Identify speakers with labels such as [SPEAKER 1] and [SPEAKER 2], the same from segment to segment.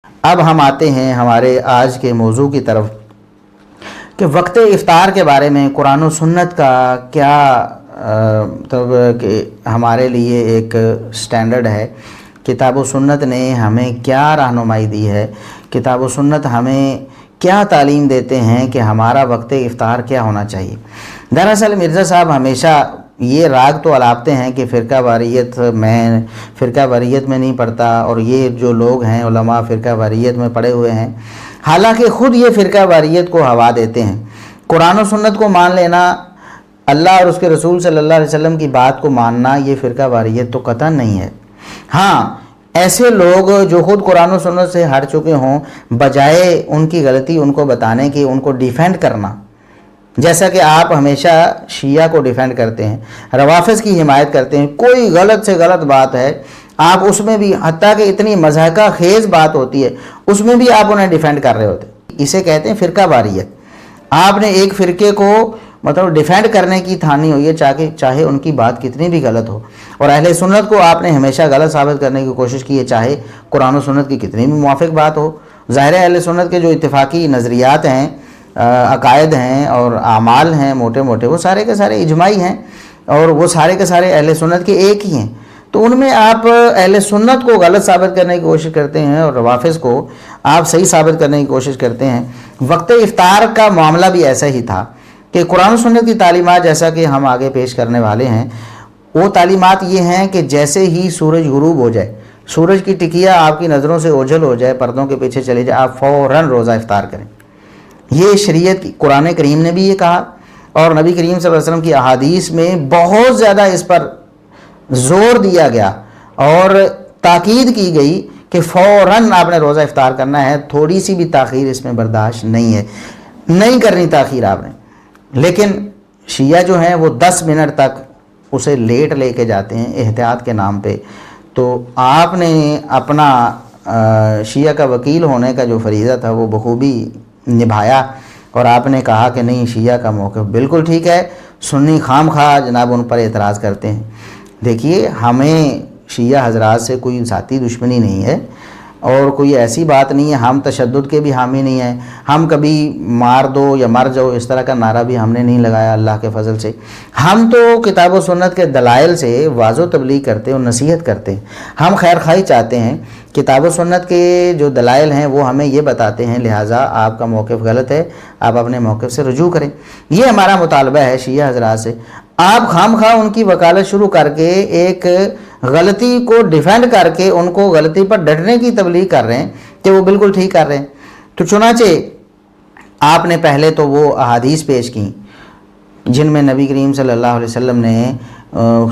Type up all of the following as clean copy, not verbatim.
[SPEAKER 1] اب ہم آتے ہیں ہمارے آج کے موضوع کی طرف کہ وقت افطار کے بارے میں قرآن و سنت کا کیا مطلب کہ ہمارے لیے ایک سٹینڈرڈ ہے، کتاب و سنت نے ہمیں کیا رہنمائی دی ہے، کتاب و سنت ہمیں کیا تعلیم دیتے ہیں کہ ہمارا وقت افطار کیا ہونا چاہیے۔ دراصل مرزا صاحب ہمیشہ یہ راگ تو الاپتے ہیں کہ فرقہ واریت میں نہیں پڑھتا، اور یہ جو لوگ ہیں علماء فرقہ واریت میں پڑے ہوئے ہیں، حالانکہ خود یہ فرقہ واریت کو ہوا دیتے ہیں۔ قرآن و سنت کو مان لینا، اللہ اور اس کے رسول صلی اللہ علیہ وسلم کی بات کو ماننا، یہ فرقہ واریت تو قطعا نہیں ہے۔ ہاں، ایسے لوگ جو خود قرآن و سنت سے ہٹ چکے ہوں، بجائے ان کی غلطی ان کو بتانے کی، ان کو ڈیفینڈ کرنا، جیسا کہ آپ ہمیشہ شیعہ کو ڈیفینڈ کرتے ہیں، روافظ کی حمایت کرتے ہیں، کوئی غلط سے غلط بات ہے آپ اس میں بھی، حتیٰ کہ اتنی مضحکہ خیز بات ہوتی ہے اس میں بھی آپ انہیں ڈیفینڈ کر رہے ہوتے ہیں۔ اسے کہتے ہیں فرقہ واریت۔ آپ نے ایک فرقے کو مطلب ڈیفینڈ کرنے کی ٹھانی ہوئی ہے، چاہے ان کی بات کتنی بھی غلط ہو، اور اہل سنت کو آپ نے ہمیشہ غلط ثابت کرنے کی کوشش کی ہے، چاہے قرآن و سنت کی کتنی بھی موافق بات ہو۔ ظاہر ہے اہل سنت کے جو اتفاقی نظریات ہیں، عقائد ہیں اور اعمال ہیں، موٹے موٹے وہ سارے کے سارے اجماعی ہیں، اور وہ سارے کے سارے اہل سنت کے ایک ہی ہیں۔ تو ان میں آپ اہل سنت کو غلط ثابت کرنے کی کوشش کرتے ہیں اور روافظ کو آپ صحیح ثابت کرنے کی کوشش کرتے ہیں۔ وقت افطار کا معاملہ بھی ایسا ہی تھا کہ قرآن و سنت کی تعلیمات، جیسا کہ ہم آگے پیش کرنے والے ہیں، وہ تعلیمات یہ ہیں کہ جیسے ہی سورج غروب ہو جائے، سورج کی ٹکیا آپ کی نظروں سے اوجھل ہو جائے، پردوں کے پیچھے چلے جائے، آپ فوراً روزہ افطار کریں۔ یہ شریعت کی، قرآن کریم نے بھی یہ کہا، اور نبی کریم صلی اللہ علیہ وسلم کی احادیث میں بہت زیادہ اس پر زور دیا گیا اور تاکید کی گئی کہ فوراً آپ نے روزہ افطار کرنا ہے، تھوڑی سی بھی تاخیر اس میں برداشت نہیں ہے، نہیں کرنی تاخیر آپ نے۔ لیکن شیعہ جو ہیں وہ 10 منٹ تک اسے لیٹ لے کے جاتے ہیں احتیاط کے نام پہ۔ تو آپ نے اپنا شیعہ کا وکیل ہونے کا جو فریضہ تھا وہ بخوبی نبھایا، اور آپ نے کہا کہ نہیں، شیعہ کا موقف بالکل ٹھیک ہے، سنی خام خواہ جناب ان پر اعتراض کرتے ہیں۔ دیکھیے، ہمیں شیعہ حضرات سے کوئی ذاتی دشمنی نہیں ہے، اور کوئی ایسی بات نہیں ہے، ہم تشدد کے بھی حامی نہیں ہیں، ہم کبھی مار دو یا مر جاؤ اس طرح کا نعرہ بھی ہم نے نہیں لگایا اللہ کے فضل سے۔ ہم تو کتاب و سنت کے دلائل سے واضح تبلیغ کرتے ہیں اور نصیحت کرتے ہیں، ہم خیر خواہی چاہتے ہیں۔ کتاب و سنت کے جو دلائل ہیں وہ ہمیں یہ بتاتے ہیں، لہٰذا آپ کا موقف غلط ہے، آپ اپنے موقف سے رجوع کریں۔ یہ ہمارا مطالبہ ہے شیعہ حضرات سے۔ آپ خام خواہ ان کی وکالت شروع کر کے ایک غلطی کو ڈیفینڈ کر کے ان کو غلطی پر ڈٹنے کی تبلیغ کر رہے ہیں کہ وہ بالکل ٹھیک کر رہے ہیں۔ تو چنانچہ آپ نے پہلے تو وہ احادیث پیش کی جن میں نبی کریم صلی اللہ علیہ وسلم نے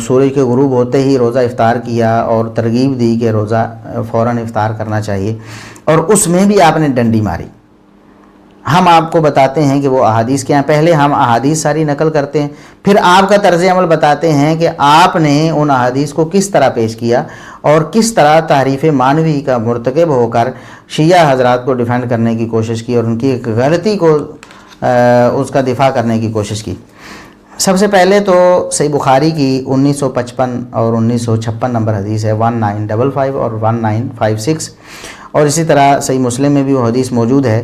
[SPEAKER 1] سورج کے غروب ہوتے ہی روزہ افطار کیا اور ترغیب دی کہ روزہ فوراً افطار کرنا چاہیے، اور اس میں بھی آپ نے ڈنڈی ماری۔ ہم آپ کو بتاتے ہیں کہ وہ احادیث کیا ہیں، پہلے ہم احادیث ساری نقل کرتے ہیں، پھر آپ کا طرز عمل بتاتے ہیں کہ آپ نے ان احادیث کو کس طرح پیش کیا اور کس طرح تحریف مانوی کا مرتکب ہو کر شیعہ حضرات کو ڈیفینڈ کرنے کی کوشش کی اور ان کی ایک غلطی کو اس کا دفاع کرنے کی کوشش کی۔ سب سے پہلے تو صحیح بخاری کی 1955 اور 1956 نمبر حدیث ہے، 1955 اور 1956، اور اسی طرح صحیح مسلم میں بھی وہ حدیث موجود ہے۔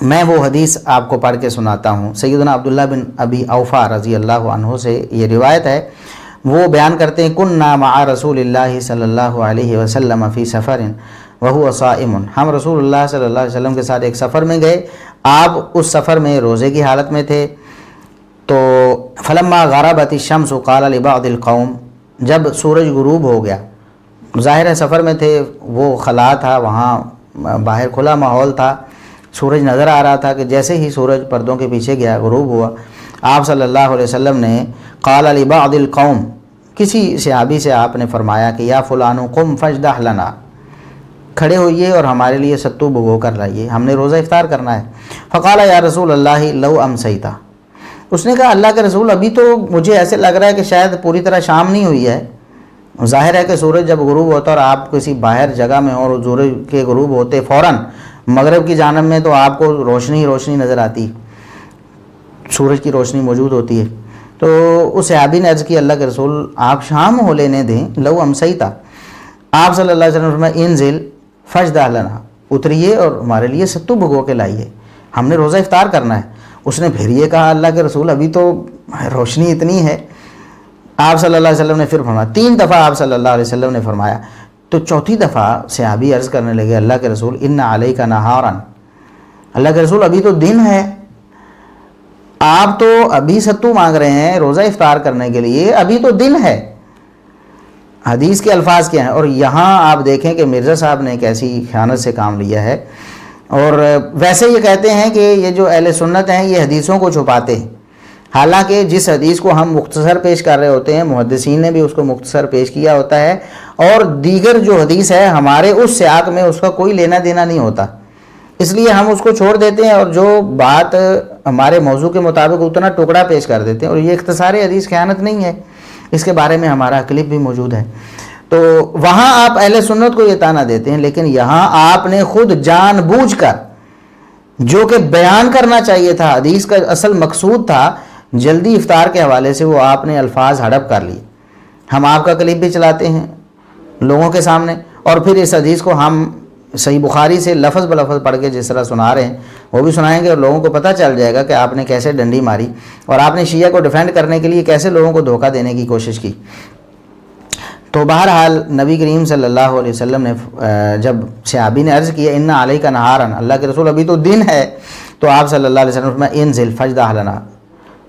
[SPEAKER 1] میں وہ حدیث آپ کو پڑھ کے سناتا ہوں۔ سیدنا عبداللہ بن ابی اوفا رضی اللہ عنہ سے یہ روایت ہے، وہ بیان کرتے ہیں، کننا مع رسول اللہ صلی اللہ علیہ وسلم فی سفر وہو صائم، ہم رسول اللہ صلی اللہ علیہ وسلم کے ساتھ ایک سفر میں گئے، آپ اس سفر میں روزے کی حالت میں تھے۔ تو فلما غربت الشمس قال لبعض القوم، جب سورج غروب ہو گیا، ظاہر ہے سفر میں تھے، وہ خلا تھا، وہاں باہر کھلا ماحول تھا، سورج نظر آ رہا تھا کہ جیسے ہی سورج پردوں کے پیچھے گیا، غروب ہوا، آپ صلی اللہ علیہ وسلم نے قال لبعض القوم، کسی صحابی سے آپ نے فرمایا کہ یا فلانو قم فاجدح لنا، کھڑے ہوئیے اور ہمارے لیے ستو بھگو کر لائیے، ہم نے روزہ افطار کرنا ہے۔ فقال یا رسول اللہ لو امسیتا، اس نے کہا اللہ کے رسول ابھی تو مجھے ایسے لگ رہا ہے کہ شاید پوری طرح شام نہیں ہوئی ہے۔ ظاہر ہے کہ سورج جب غروب ہوتا اور آپ کسی باہر جگہ میں اور سورج کے غروب ہوتے فوراً مغرب کی جانب میں تو آپ کو روشنی ہی روشنی نظر آتی، سورج کی روشنی موجود ہوتی ہے۔ تو اس صحابی نے عرض کی اللہ کے رسول آپ شام ہو لینے دیں، لو امسیتا، آپ صلی اللہ علیہ وسلم نے فرمایا انزل فجدہ لنا، اتریے اور ہمارے لیے ستو بھگو کے لائیے، ہم نے روزہ افطار کرنا ہے۔ اس نے پھر یہ کہا اللہ کے رسول ابھی تو روشنی اتنی ہے۔ آپ صلی اللہ علیہ وسلم نے پھر فرمایا، 3 دفعہ آپ صلی اللہ علیہ وسلم نے فرمایا، تو چوتھی دفعہ صحابی عرض کرنے لگے اللہ کے رسول ان علیک نہارا، اللہ کے رسول ابھی تو دن ہے، آپ تو ابھی ستو مانگ رہے ہیں روزہ افطار کرنے کے لیے، ابھی تو دن ہے۔ حدیث کے الفاظ کیا ہیں؟ اور یہاں آپ دیکھیں کہ مرزا صاحب نے کیسی خیانت سے کام لیا ہے۔ اور ویسے یہ کہتے ہیں کہ یہ جو اہل سنت ہیں یہ حدیثوں کو چھپاتے ہیں، حالانکہ جس حدیث کو ہم مختصر پیش کر رہے ہوتے ہیں محدثین نے بھی اس کو مختصر پیش کیا ہوتا ہے، اور دیگر جو حدیث ہے ہمارے اس سیاق میں اس کا کوئی لینا دینا نہیں ہوتا، اس لیے ہم اس کو چھوڑ دیتے ہیں اور جو بات ہمارے موضوع کے مطابق اتنا ٹکڑا پیش کر دیتے ہیں۔ اور یہ اختصار حدیث خیانت نہیں ہے، اس کے بارے میں ہمارا کلپ بھی موجود ہے۔ تو وہاں آپ اہل سنت کو یہ تانا دیتے ہیں، لیکن یہاں آپ نے خود جان بوجھ کر جو کہ بیان کرنا چاہیے تھا، حدیث کا اصل مقصود تھا جلدی افطار کے حوالے سے، وہ آپ نے الفاظ ہڑپ کر لیے۔ ہم آپ کا کلپ بھی چلاتے ہیں لوگوں کے سامنے، اور پھر اس حدیث کو ہم صحیح بخاری سے لفظ بلفظ پڑھ کے جس طرح سنا رہے ہیں وہ بھی سنائیں گے، اور لوگوں کو پتہ چل جائے گا کہ آپ نے کیسے ڈنڈی ماری اور آپ نے شیعہ کو ڈیفینڈ کرنے کے لیے کیسے لوگوں کو دھوکہ دینے کی کوشش کی۔ تو بہرحال نبی کریم صلی اللہ علیہ وسلم نے جب صحابی نے عرض کیا ان علیک نہارا، اللہ کے رسول ابھی تو دن ہے، تو آپ صلی اللہ علیہ وسلم نے فرمایا انزل فجدہ لنا،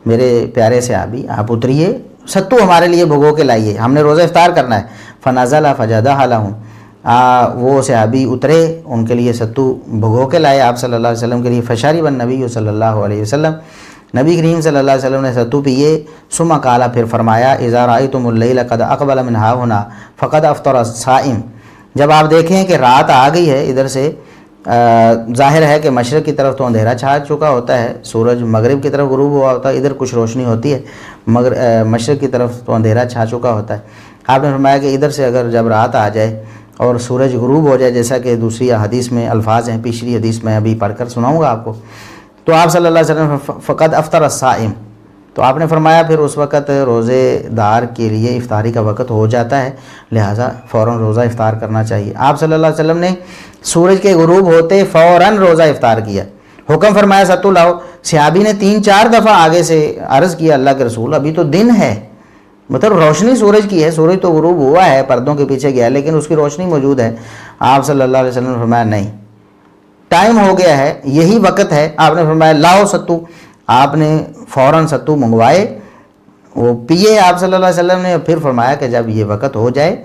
[SPEAKER 1] میرے پیارے صحابی آپ اتریے، ستو ہمارے لیے بھگو کے لائیے، ہم نے روزہ افطار کرنا ہے۔ فنزل فجدہ لهم، وہ صحابی اترے، ان کے لیے ستو بھگو کے لائے آپ صلی اللہ علیہ وسلم کے لیے۔ فشرب النبی صلی اللہ علیہ وسلم، نبی کریم صلی اللہ علیہ وسلم نے ستو پیے۔ ثم قال، پھر فرمایا اذا رأیتم اللیل قد اقبل من ہاہنا فقد افطر الصائم، جب آپ دیکھیں کہ رات آ گئی ہے ادھر سے، ظاہر ہے کہ مشرق کی طرف تو اندھیرا چھا چکا ہوتا ہے، سورج مغرب کی طرف غروب ہوا ہوتا ہے، ادھر کچھ روشنی ہوتی ہے، مگر مشرق کی طرف تو اندھیرا چھا چکا ہوتا ہے۔ آپ نے فرمایا کہ ادھر سے اگر جب رات آ جائے اور سورج غروب ہو جائے، جیسا کہ دوسری حدیث میں الفاظ ہیں، پچھلی حدیث میں ابھی پڑھ کر سناؤں گا آپ کو، تو آپ صلی اللہ علیہ وسلم فقد افطر الصائم، تو آپ نے فرمایا پھر اس وقت روزے دار کے لیے افطاری کا وقت ہو جاتا ہے، لہٰذا فوراً روزہ افطار کرنا چاہیے۔ آپ صلی اللہ علیہ وسلم نے سورج کے غروب ہوتے فوراً روزہ افطار کیا، حکم فرمایا ستو لاؤ۔ صحابی نے 3-4 دفعہ آگے سے عرض کیا اللہ کے رسول ابھی تو دن ہے، مطلب روشنی سورج کی ہے، سورج تو غروب ہوا ہے، پردوں کے پیچھے گیا لیکن اس کی روشنی موجود ہے۔ آپ صلی اللہ علیہ وسلم نے فرمایا نہیں، ٹائم ہو گیا ہے، یہی وقت ہے۔ آپ نے فرمایا لاؤ ستو، آپ نے فوراً ستو منگوائے، وہ پیے آپ صلی اللہ علیہ وسلم نے، پھر فرمایا کہ جب یہ وقت ہو جائے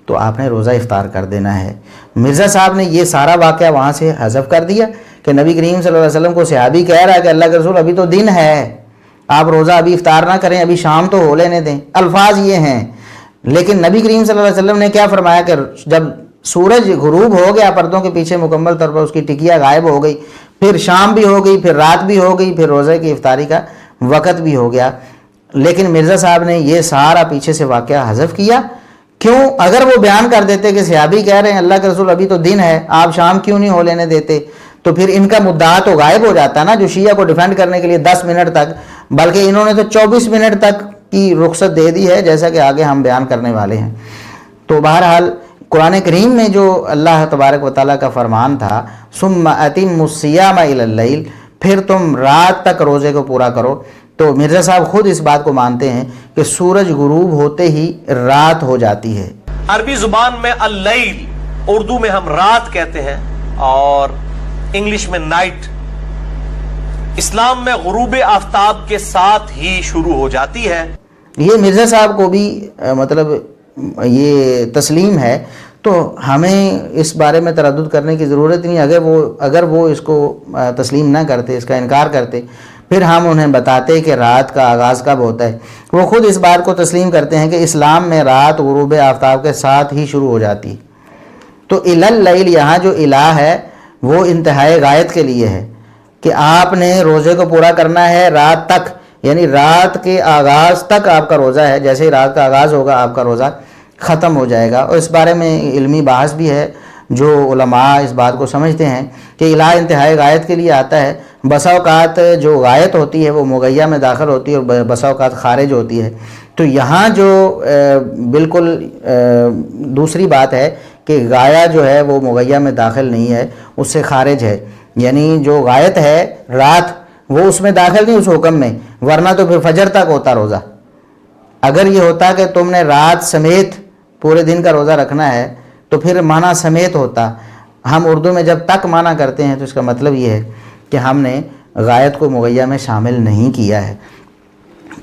[SPEAKER 1] تو آپ نے روزہ افطار کر دینا ہے۔ مرزا صاحب نے یہ سارا واقعہ وہاں سے حذف کر دیا کہ نبی کریم صلی اللہ علیہ وسلم کو صحابی کہہ رہا ہے کہ اللہ کے رسول ابھی تو دن ہے، آپ روزہ ابھی افطار نہ کریں، ابھی شام تو ہو لینے دیں، الفاظ یہ ہیں۔ لیکن نبی کریم صلی اللہ علیہ وسلم نے کیا فرمایا کہ جب سورج غروب ہو گیا پردوں کے پیچھے مکمل طور پر، اس کی ٹکیا غائب ہو گئی، پھر شام بھی ہو گئی، پھر رات بھی ہو گئی، پھر روزے کی افطاری کا وقت بھی ہو گیا۔ لیکن مرزا صاحب نے یہ سارا پیچھے سے واقعہ حذف کیا، کیوں؟ اگر وہ بیان کر دیتے کہ صحابی کہہ رہے ہیں اللہ کے رسول ابھی تو دن ہے، آپ شام کیوں نہیں ہو لینے دیتے، تو پھر ان کا مدعا تو غائب ہو جاتا نا، جو شیعہ کو ڈیفینڈ کرنے کے لیے 10 منٹ تک، بلکہ انہوں نے تو 24 منٹ تک کی رخصت دے دی ہے، جیسا کہ آگے ہم بیان کرنے والے ہیں۔ تو بہرحال قرآن کریم میں جو اللہ تبارک و تعالیٰ کا فرمان تھا ثم اتموا الصیام الی اللیل، پھر تم رات تک روزے کو پورا کرو، تو مرزا صاحب خود اس بات کو مانتے ہیں کہ سورج غروب ہوتے ہی رات ہو جاتی ہے۔
[SPEAKER 2] عربی زبان میں اللیل، اردو میں ہم رات کہتے ہیں اور انگلش میں نائٹ، اسلام میں غروب آفتاب کے ساتھ ہی شروع ہو جاتی ہے۔
[SPEAKER 1] یہ مرزا صاحب کو بھی مطلب یہ تسلیم ہے، تو ہمیں اس بارے میں تردد کرنے کی ضرورت نہیں۔ اگر وہ اس کو تسلیم نہ کرتے، اس کا انکار کرتے، پھر ہم انہیں بتاتے کہ رات کا آغاز کب ہوتا ہے۔ وہ خود اس بات کو تسلیم کرتے ہیں کہ اسلام میں رات غروب آفتاب کے ساتھ ہی شروع ہو جاتی ہے۔ تو اللیل، یہاں جو الہ ہے وہ انتہائی غایت کے لیے ہے کہ آپ نے روزے کو پورا کرنا ہے رات تک، یعنی رات کے آغاز تک آپ کا روزہ ہے، جیسے ہی رات کا آغاز ہوگا آپ کا روزہ ختم ہو جائے گا۔ اور اس بارے میں علمی بحث بھی ہے، جو علماء اس بات کو سمجھتے ہیں کہ الہ انتہائی غایت کے لیے آتا ہے۔ بسا اوقات جو غایت ہوتی ہے وہ مغیہ میں داخل ہوتی ہے اور بسا اوقات خارج ہوتی ہے۔ تو یہاں جو بالکل دوسری بات ہے کہ غایہ جو ہے وہ مغیہ میں داخل نہیں ہے، اس سے خارج ہے، یعنی جو غایت ہے رات وہ اس میں داخل نہیں اس حکم میں، ورنہ تو پھر فجر تک ہوتا روزہ۔ اگر یہ ہوتا کہ تم نے رات سمیت پورے دن کا روزہ رکھنا ہے تو پھر معنی سمیت ہوتا۔ ہم اردو میں جب تک معنی کرتے ہیں تو اس کا مطلب یہ ہے کہ ہم نے غایت کو مغیہ میں شامل نہیں کیا ہے۔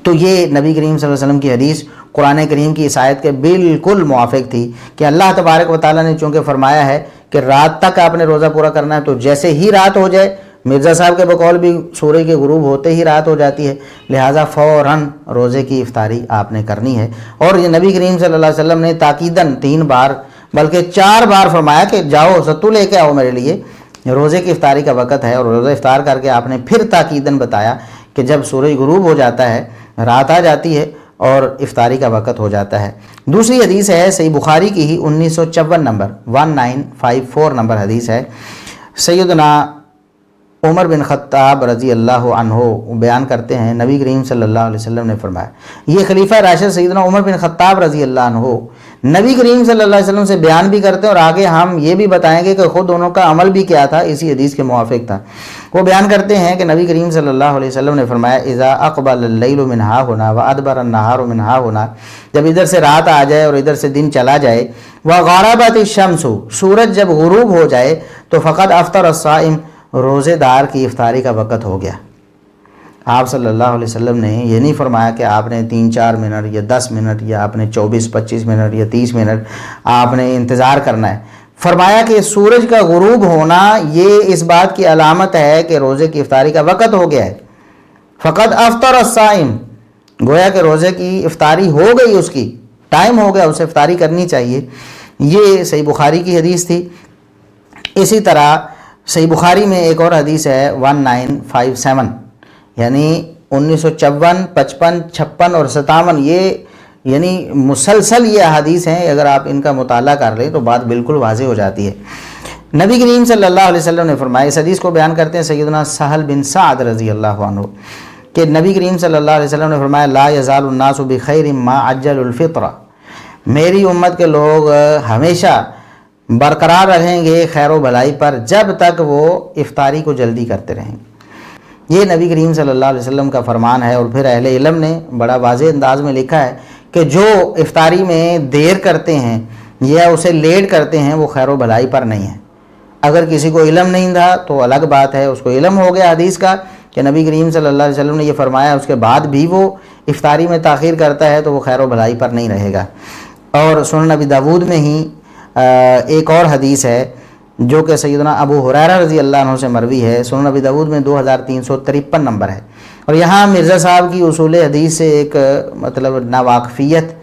[SPEAKER 1] تو یہ نبی کریم صلی اللہ علیہ وسلم کی حدیث قرآن کریم کی اس آیت کے بالکل موافق تھی کہ اللہ تبارک و تعالیٰ نے چونکہ فرمایا ہے کہ رات تک آپ نے روزہ پورا کرنا ہے، تو جیسے ہی رات ہو جائے، مرزا صاحب کے بقول بھی سورج کے غروب ہوتے ہی رات ہو جاتی ہے، لہٰذا فوراً روزے کی افطاری آپ نے کرنی ہے۔ اور یہ نبی کریم صلی اللہ علیہ وسلم نے تاکیداً 3 بار بلکہ 4 بار فرمایا کہ جاؤ ستو لے کے آؤ میرے لیے، روزے کی افطاری کا وقت ہے۔ اور روزہ افطار کر کے آپ نے پھر تاکیداً بتایا کہ جب سورج غروب ہو جاتا ہے، رات آ جاتی ہے اور افطاری کا وقت ہو جاتا ہے۔ دوسری حدیث ہے صحیح بخاری کی ہی 1954 نمبر 1954 نمبر حدیث ہے۔ سیدنا عمر بن خطاب رضی اللہ عنہ بیان کرتے ہیں، نبی کریم صلی اللہ علیہ وسلم نے فرمایا، یہ خلیفہ راشد سیدنا عمر بن خطاب رضی اللہ عنہ نبی کریم صلی اللہ علیہ وسلم سے بیان بھی کرتے ہیں، اور آگے ہم یہ بھی بتائیں گے کہ خود انہوں کا عمل بھی کیا تھا، اسی حدیث کے موافق تھا۔ وہ بیان کرتے ہیں کہ نبی کریم صلی اللہ علیہ وسلم نے فرمایا، اذا اقبل اللیل من ہا ہونا و ادبر النہار من ہا ہونا، جب ادھر سے رات آ جائے اور ادھر سے دن چلا جائے، وغربت الشمس، سورج جب غروب ہو جائے، تو فقد افطر الصائم، روزے دار کی افطاری کا وقت ہو گیا۔ آپ صلی اللہ علیہ وسلم نے یہ نہیں فرمایا کہ آپ نے 3-4 منٹ یا 10 منٹ یا آپ نے 24-25 منٹ یا 30 منٹ آپ نے انتظار کرنا ہے۔ فرمایا کہ سورج کا غروب ہونا یہ اس بات کی علامت ہے کہ روزے کی افطاری کا وقت ہو گیا ہے۔ فقط افطر الصائم، گویا کہ روزے کی افطاری ہو گئی، اس کی ٹائم ہو گیا، اسے افطاری کرنی چاہیے۔ یہ صحیح بخاری کی حدیث تھی۔ اسی طرح صحیح بخاری میں ایک اور حدیث ہے 1957، یعنی 1954، 55، 56 اور 57، یہ یعنی مسلسل یہ احادیث ہیں، اگر آپ ان کا مطالعہ کر لیں تو بات بالکل واضح ہو جاتی ہے۔ نبی کریم صلی اللہ علیہ وسلم نے فرمایا، اس حدیث کو بیان کرتے ہیں سیدنا سہل بن سعد رضی اللہ عنہ، کہ نبی کریم صلی اللہ علیہ وسلم نے فرمایا، لا یزال الناس بخیر ما عجل الفطر، میری امت کے لوگ ہمیشہ برقرار رہیں گے خیر و بھلائی پر جب تک وہ افطاری کو جلدی کرتے رہیں گے۔ یہ نبی کریم صلی اللہ علیہ وسلم کا فرمان ہے۔ اور پھر اہل علم نے بڑا واضح انداز میں لکھا ہے کہ جو افطاری میں دیر کرتے ہیں یا اسے لیٹ کرتے ہیں وہ خیر و بھلائی پر نہیں ہے۔ اگر کسی کو علم نہیں تھا تو الگ بات ہے، اس کو علم ہو گیا حدیث کا کہ نبی کریم صلی اللہ علیہ وسلم نے یہ فرمایا، اس کے بعد بھی وہ افطاری میں تاخیر کرتا ہے تو وہ خیر و بھلائی پر نہیں رہے گا۔ اور سنن ابی داود میں ہی ایک اور حدیث ہے جو کہ سیدنا ابو ہریرہ رضی اللہ عنہ سے مروی ہے، سنن ابی داود میں 2353 نمبر ہے۔ اور یہاں مرزا صاحب کی اصول حدیث سے ایک مطلب ناواقفیت،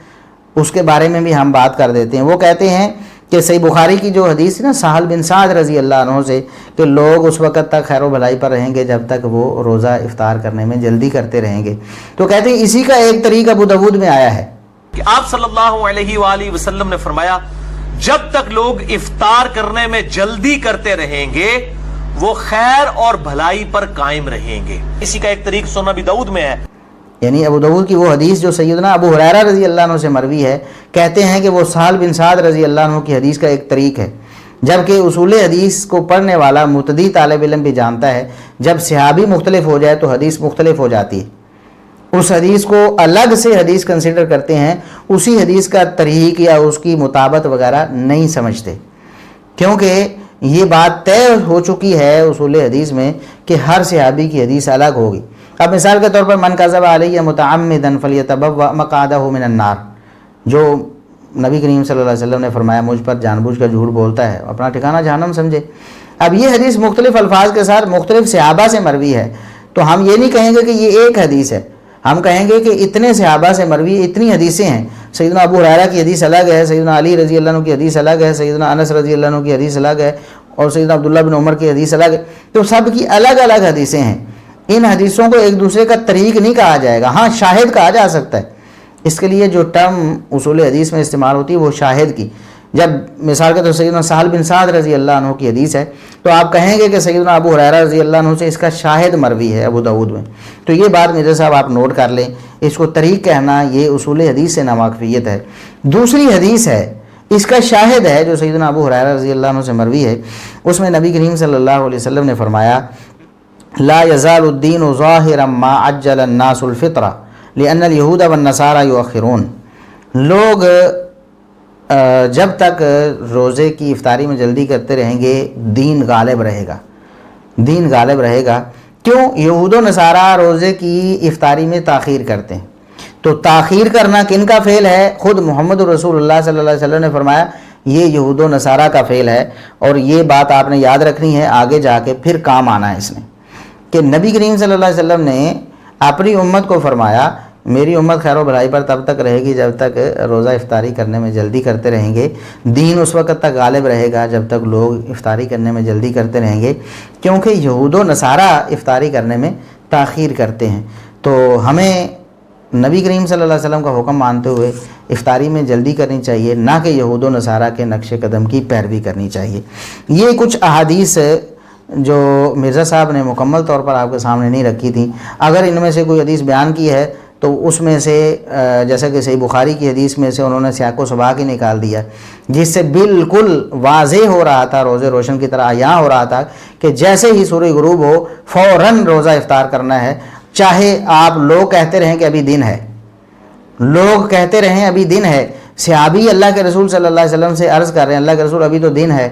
[SPEAKER 1] اس کے بارے میں بھی ہم بات کر دیتے ہیں۔ وہ کہتے ہیں کہ صحیح بخاری کی جو حدیث ہے نا سہل بن سعد رضی اللہ عنہ سے، کہ لوگ اس وقت تک خیر و بھلائی پر رہیں گے جب تک وہ روزہ افطار کرنے میں جلدی کرتے رہیں گے۔ تو کہتے ہیں اسی کا ایک طریق ابو داود میں آیا ہے
[SPEAKER 2] کہ آپ صلی اللہ علیہ وآلہ وسلم نے فرمایا، جب تک لوگ افطار کرنے میں جلدی کرتے رہیں گے وہ خیر اور بھلائی پر قائم رہیں گے۔ اسی کا ایک طریق سنن ابی داؤد میں ہے،
[SPEAKER 1] یعنی ابو داؤد کی وہ حدیث جو سیدنا ابو ہریرہ رضی اللہ عنہ سے مروی ہے، کہتے ہیں کہ وہ سہل بن سعد رضی اللہ عنہ کی حدیث کا ایک طریق ہے، جبکہ اصول حدیث کو پڑھنے والا متدی طالب علم بھی جانتا ہے جب صحابی مختلف ہو جائے تو حدیث مختلف ہو جاتی ہے۔ اس حدیث کو الگ سے حدیث کنسیڈر کرتے ہیں، اسی حدیث کا طریق یا اس کی مطابقت وغیرہ نہیں سمجھتے، کیونکہ یہ بات طے ہو چکی ہے اصول حدیث میں کہ ہر صحابی کی حدیث الگ ہوگی۔ اب مثال کے طور پر من کذب علیہ متعمدا فلیتبوأ مقعدہ من النار، جو نبی کریم صلی اللہ علیہ وسلم نے فرمایا مجھ پر جان بوجھ کر جھوٹ بولتا ہے اپنا ٹھکانہ جہنم سمجھے۔ اب یہ حدیث مختلف الفاظ کے ساتھ مختلف صحابہ سے مروی ہے، تو ہم یہ نہیں کہیں گے کہ یہ ایک حدیث ہے، ہم کہیں گے کہ اتنے صحابہ سے مروی اتنی حدیثیں ہیں۔ سیدنا ابو ہریرہ کی حدیث الگ ہے، سیدنا علی رضی اللہ عنہ کی حدیث الگ ہے، سیدنا انس رضی اللہ عنہ کی حدیث الگ ہے، اور سیدنا عبداللہ بن عمر کی حدیث الگ ہے، تو سب کی الگ الگ حدیثیں ہیں۔ ان حدیثوں کو ایک دوسرے کا طریق نہیں کہا جائے گا، ہاں شاہد کہا جا سکتا ہے۔ اس کے لیے جو ٹرم اصول حدیث میں استعمال ہوتی ہے وہ شاہد کی، جب مثال کے تو سیدنا سہل بن سعد رضی اللہ عنہ کی حدیث ہے تو آپ کہیں گے کہ سیدنا ابو ہریرہ رضی اللہ عنہ سے اس کا شاہد مروی ہے ابو داؤد میں. تو یہ بات مرزا صاحب آپ نوٹ کر لیں, اس کو طریق کہنا یہ اصول حدیث سے ناواقفیت ہے. دوسری حدیث ہے اس کا شاہد ہے جو سیدنا ابو ہریرہ رضی اللہ عنہ سے مروی ہے, اس میں نبی کریم صلی اللہ علیہ وسلم نے فرمایا لا یزال الدین ظاہرا ما عجل الناس الفطرہ لأن اليہود والنصارى یؤخرون. لوگ جب تک روزے کی افطاری میں جلدی کرتے رہیں گے دین غالب رہے گا, دین غالب رہے گا. کیوں؟ یہود و نصارہ روزے کی افطاری میں تاخیر کرتے ہیں. تو تاخیر کرنا کن کا فعل ہے؟ خود محمد رسول اللہ صلی اللہ علیہ وسلم نے فرمایا یہ یہود و نصارہ کا فعل ہے. اور یہ بات آپ نے یاد رکھنی ہے, آگے جا کے پھر کام آنا ہے اس نے, کہ نبی کریم صلی اللہ علیہ وسلم نے اپنی امت کو فرمایا میری امت خیر و بھلائی پر تب تک رہے گی جب تک روزہ افطاری کرنے میں جلدی کرتے رہیں گے, دین اس وقت تک غالب رہے گا جب تک لوگ افطاری کرنے میں جلدی کرتے رہیں گے, کیونکہ یہود و نصارہ افطاری کرنے میں تاخیر کرتے ہیں. تو ہمیں نبی کریم صلی اللہ علیہ وسلم کا حکم مانتے ہوئے افطاری میں جلدی کرنی چاہیے, نہ کہ یہود و نصارہ کے نقش قدم کی پیروی کرنی چاہیے. یہ کچھ احادیث جو مرزا صاحب نے مکمل طور پر آپ کے سامنے نہیں رکھی تھیں, اگر ان میں سے کوئی حدیث بیان کی ہے تو اس میں سے جیسا کہ صحیح بخاری کی حدیث میں سے انہوں نے سیاق و سباق ہی نکال دیا, جس سے بالکل واضح ہو رہا تھا, روزے روشن کی طرح عیاں ہو رہا تھا کہ جیسے ہی سورج غروب ہو فوراً روزہ افطار کرنا ہے, چاہے آپ لوگ کہتے رہیں کہ ابھی دن ہے, لوگ کہتے رہیں ابھی دن ہے. صحابی اللہ کے رسول صلی اللہ علیہ وسلم سے عرض کر رہے ہیں اللہ کے رسول ابھی تو دن ہے,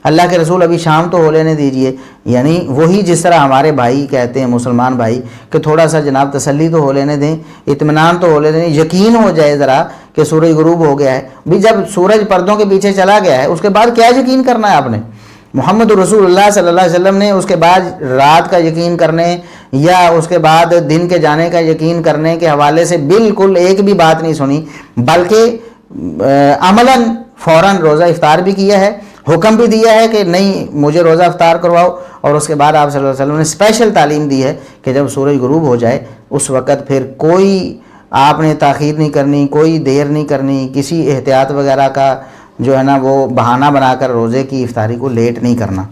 [SPEAKER 1] اللہ کے رسول ابھی شام تو ہو لینے دیجئے. یعنی وہی جس طرح ہمارے بھائی کہتے ہیں مسلمان بھائی کہ تھوڑا سا جناب تسلی تو ہو لینے دیں, اطمینان تو ہو لینے دیں, یقین ہو جائے ذرا کہ سورج غروب ہو گیا ہے. بھی جب سورج پردوں کے پیچھے چلا گیا ہے اس کے بعد کیا یقین کرنا ہے آپ نے؟ محمد رسول اللہ صلی اللہ علیہ وسلم نے اس کے بعد رات کا یقین کرنے یا اس کے بعد دن کے جانے کا یقین کرنے کے حوالے سے بالکل ایک بھی بات نہیں سنی, بلکہ عملاً فوراً روزہ افطار بھی کیا ہے, حکم بھی دیا ہے کہ نہیں مجھے روزہ افطار کرواؤ. اور اس کے بعد آپ صلی اللہ علیہ وسلم نے اسپیشل تعلیم دی ہے کہ جب سورج غروب ہو جائے اس وقت پھر کوئی آپ نے تاخیر نہیں کرنی, کوئی دیر نہیں کرنی, کسی احتیاط وغیرہ کا جو ہے نا وہ بہانہ بنا کر روزے کی افطاری کو لیٹ نہیں کرنا.